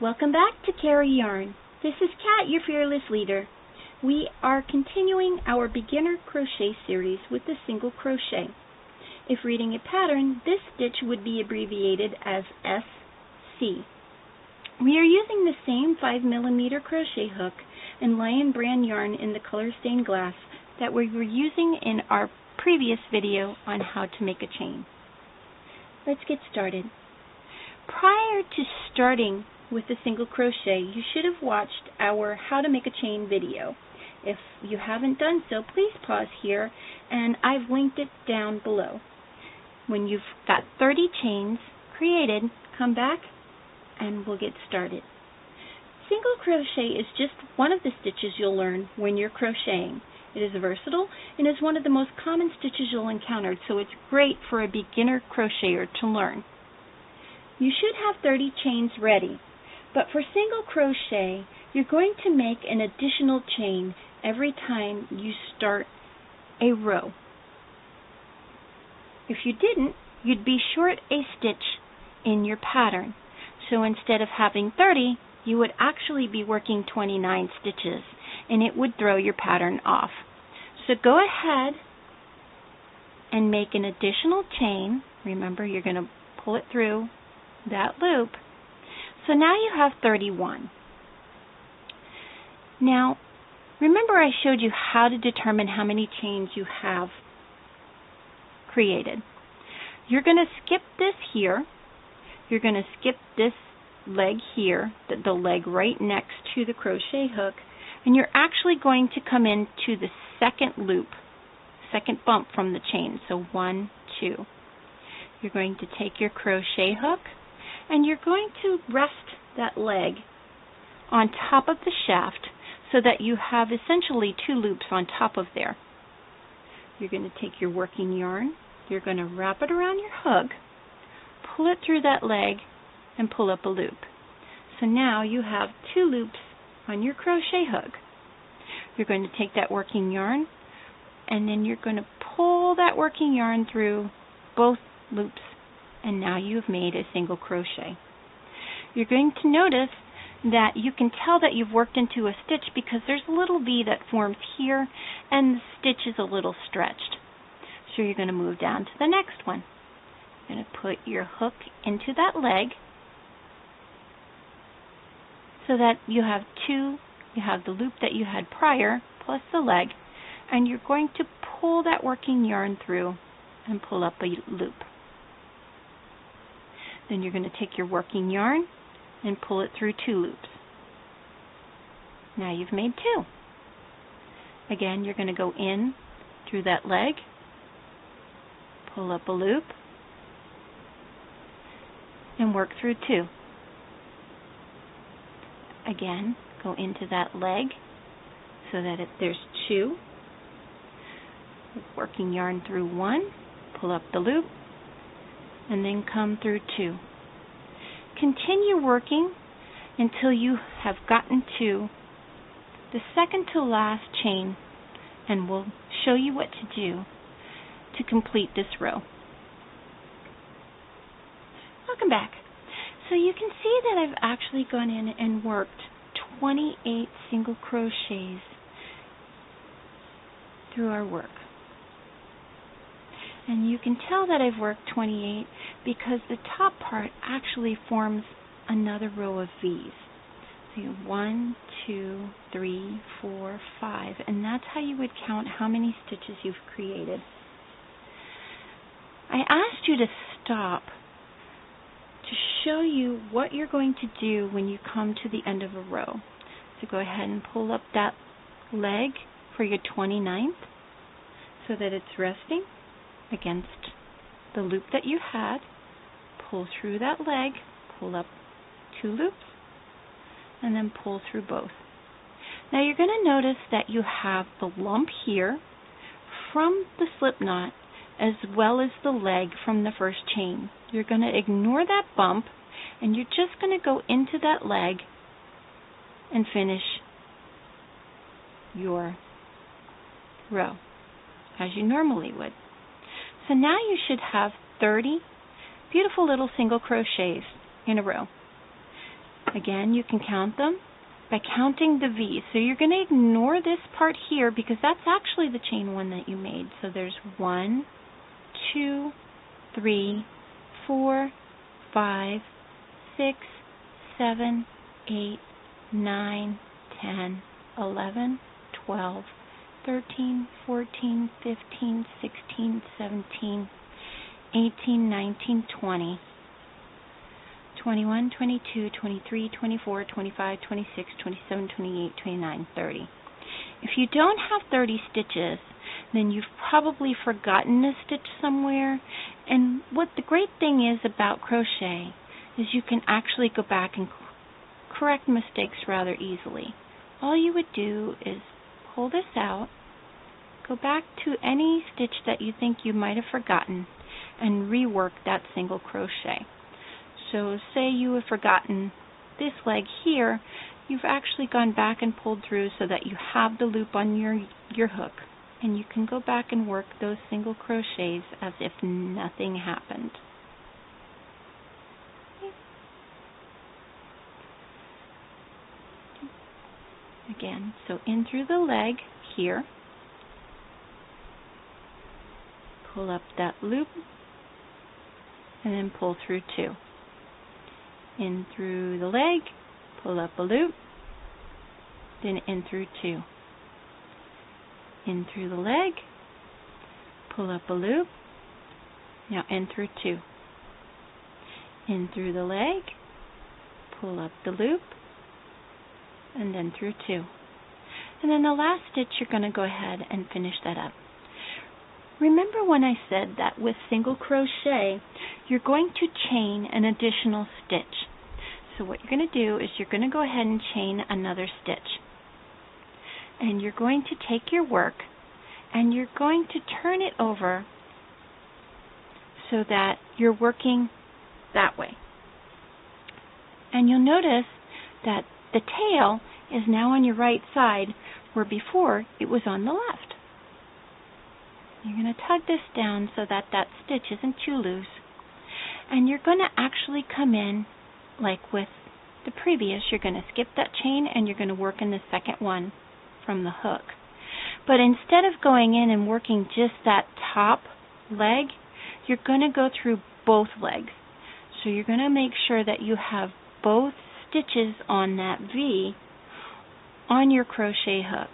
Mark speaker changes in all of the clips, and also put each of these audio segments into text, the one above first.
Speaker 1: Welcome back to Carry Yarn. This is Kat, your fearless leader. We are continuing our beginner crochet series with the single crochet. If reading a pattern, this stitch would be abbreviated as SC. We are using the same 5mm crochet hook and Lion Brand yarn in the color stained glass that we were using in our previous video on how to make a chain. Let's get started. Prior to starting with the single crochet, you should have watched our how to make a chain video. If you haven't done so, please pause here and I've linked it down below. When you've got 30 chains created, come back and we'll get started. Single crochet is just one of the stitches you'll learn when you're crocheting. It is versatile and is one of the most common stitches you'll encounter, so it's great for a beginner crocheter to learn. You should have 30 chains ready, but for single crochet, you're going to make an additional chain every time you start a row. If you didn't, you'd be short a stitch in your pattern. So instead of having 30, you would actually be working 29 stitches, and it would throw your pattern off. So go ahead and make an additional chain. Remember, you're going to pull it through that loop. So now you have 31. Now, remember I showed you how to determine how many chains you have created. You're going to skip this here. You're going to skip this leg here, the leg right next to the crochet hook, and you're actually going to come into the second loop, second bump from the chain. So 1, 2. You're going to take your crochet hook and you're going to rest that leg on top of the shaft so that you have essentially 2 loops on top of there. You're going to take your working yarn, you're going to wrap it around your hook, pull it through that leg, and pull up a loop. So now you have 2 loops on your crochet hook. You're going to take that working yarn and then you're going to pull that working yarn through both loops, and now you've made a single crochet. You're going to notice that you can tell that you've worked into a stitch because there's a little V that forms here and the stitch is a little stretched. So you're going to move down to the next one. You're going to put your hook into that leg so that you have 2, you have the loop that you had prior plus the leg, and you're going to pull that working yarn through and pull up a loop. Then you're going to take your working yarn and pull it through 2 loops. Now you've made 2. Again, you're going to go in through that leg, pull up a loop, and work through 2. Again, go into that leg so that there's 2. Working yarn through 1, pull up the loop, and then come through 2. Continue working until you have gotten to the second to last chain, and we'll show you what to do to complete this row. Welcome back. So you can see that I've actually gone in and worked 28 single crochets through our work. And you can tell that I've worked 28 because the top part actually forms another row of V's. So you have 1, 2, 3, 4, 5, and that's how you would count how many stitches you've created. I asked you to stop to show you what you're going to do when you come to the end of a row. So go ahead and pull up that leg for your 29th so that it's resting against the loop that you had. Pull through that leg, pull up 2 loops, and then pull through both. Now you're going to notice that you have the lump here from the slip knot as well as the leg from the first chain. You're going to ignore that bump and you're just going to go into that leg and finish your row as you normally would. So now you should have 30 beautiful little single crochets in a row. Again, you can count them by counting the V's. So you're going to ignore this part here because that's actually the chain 1 that you made. So there's 1, 2, 3, 4, 5, 6, 7, 8, 9, 10, 11, 12, 13, 14, 15, 16, 17, 18, 19, 20, 21, 22, 23, 24, 25, 26, 27, 28, 29, 30. If you don't have 30 stitches, then you've probably forgotten a stitch somewhere. And what the great thing is about crochet is you can actually go back and correct mistakes rather easily. All you would do is pull this out, go back to any stitch that you think you might have forgotten, and rework that single crochet. So say you have forgotten this leg here, you've actually gone back and pulled through so that you have the loop on your hook, and you can go back and work those single crochets as if nothing happened. Again, so in through the leg here, pull up that loop, and then pull through 2. In through the leg, pull up a loop, then in through 2. In through the leg, pull up a loop, now in through 2. In through the leg, pull up the loop, and then through 2. And then the last stitch, you're going to go ahead and finish that up. Remember when I said that with single crochet, you're going to chain an additional stitch. So what you're going to do is you're going to go ahead and chain another stitch. And you're going to take your work and you're going to turn it over so that you're working that way. And you'll notice that the tail is now on your right side, where before it was on the left. You're going to tug this down so that that stitch isn't too loose. And you're going to actually come in like with the previous. You're going to skip that chain and you're going to work in the second one from the hook. But instead of going in and working just that top leg, you're going to go through both legs. So you're going to make sure that you have both stitches on that V on your crochet hook.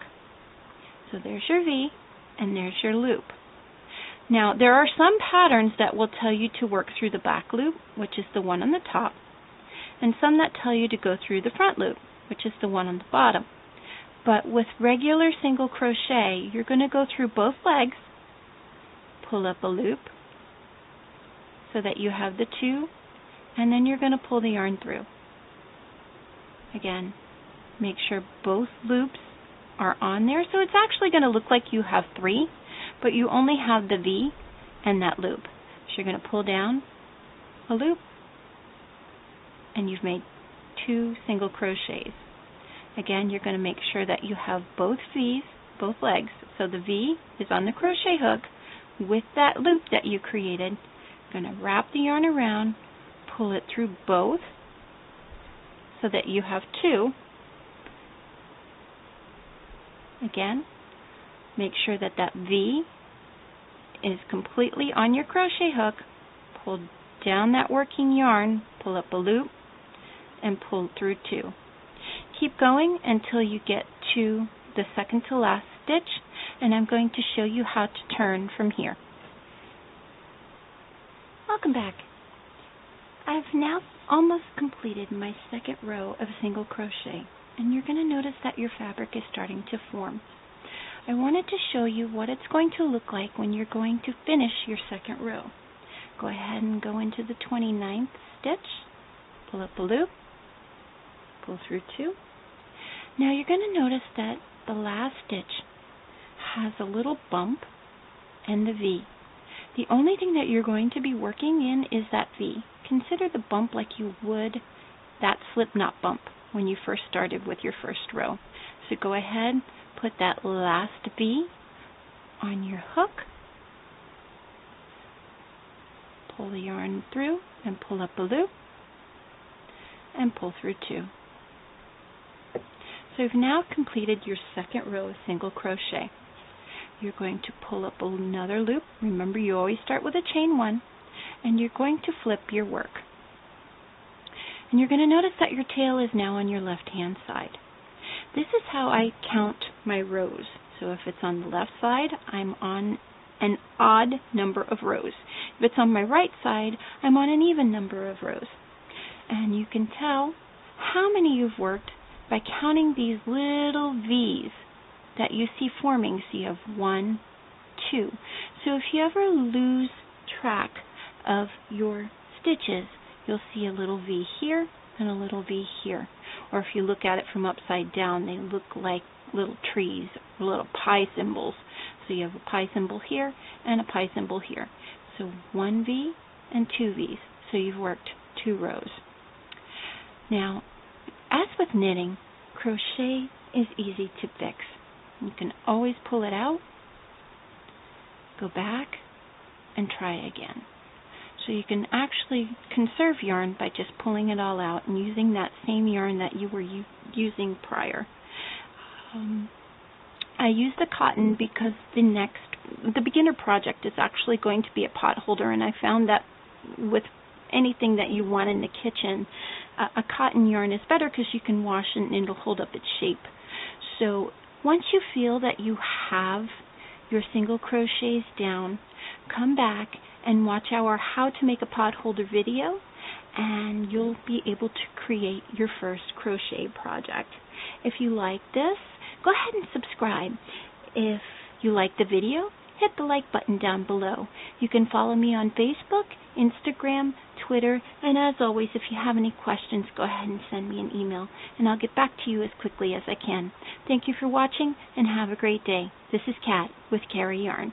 Speaker 1: So there's your V and there's your loop. Now there are some patterns that will tell you to work through the back loop, which is the one on the top, and some that tell you to go through the front loop, which is the one on the bottom. But with regular single crochet, you're going to go through both legs, pull up a loop so that you have the 2, and then you're going to pull the yarn through. Again, make sure both loops are on there. So it's actually going to look like you have 3, but you only have the V and that loop. So you're going to pull down a loop, and you've made 2 single crochets. Again, you're going to make sure that you have both V's, both legs. So the V is on the crochet hook with that loop that you created. You're going to wrap the yarn around, pull it through both so that you have 2. Again, make sure that that V is completely on your crochet hook. Pull down that working yarn, pull up a loop, and pull through 2. Keep going until you get to the second to last stitch, and I'm going to show you how to turn from here. Welcome back. I've now almost completed my second row of single crochet, and you're going to notice that your fabric is starting to form. I wanted to show you what it's going to look like when you're going to finish your second row. Go ahead and go into the 29th stitch, pull up a loop, pull through 2. Now you're going to notice that the last stitch has a little bump and the V. The only thing that you're going to be working in is that V. Consider the bump like you would that slip knot bump when you first started with your first row. So go ahead, put that last V on your hook, pull the yarn through and pull up a loop, and pull through 2. So you've now completed your second row of single crochet. You're going to pull up another loop. Remember, you always start with a chain 1, and you're going to flip your work. And you're going to notice that your tail is now on your left-hand side. This is how I count my rows. So if it's on the left side, I'm on an odd number of rows. If it's on my right side, I'm on an even number of rows. And you can tell how many you've worked by counting these little V's that you see forming. So you have 1, 2. So if you ever lose track of your stitches, you'll see a little V here and a little V here. Or if you look at it from upside down, they look like little trees or little pi symbols. So you have a pi symbol here and a pi symbol here. So 1 V and 2 V's. So you've worked 2 rows. Now, as with knitting, crochet is easy to fix. You can always pull it out, go back, and try again. So you can actually conserve yarn by just pulling it all out and using that same yarn that you were using prior. I use the cotton because the beginner project is actually going to be a pot holder, and I found that with anything that you want in the kitchen, a cotton yarn is better because you can wash it and it'll hold up its shape. So once you feel that you have your single crochets down, come back and watch our How to Make a Pot Holder video, and you'll be able to create your first crochet project. If you like this, go ahead and subscribe. If you like the video, hit the like button down below. You can follow me on Facebook, Instagram, Twitter, and as always, if you have any questions, go ahead and send me an email, and I'll get back to you as quickly as I can. Thank you for watching, and have a great day. This is Kat with Carrie Yarn.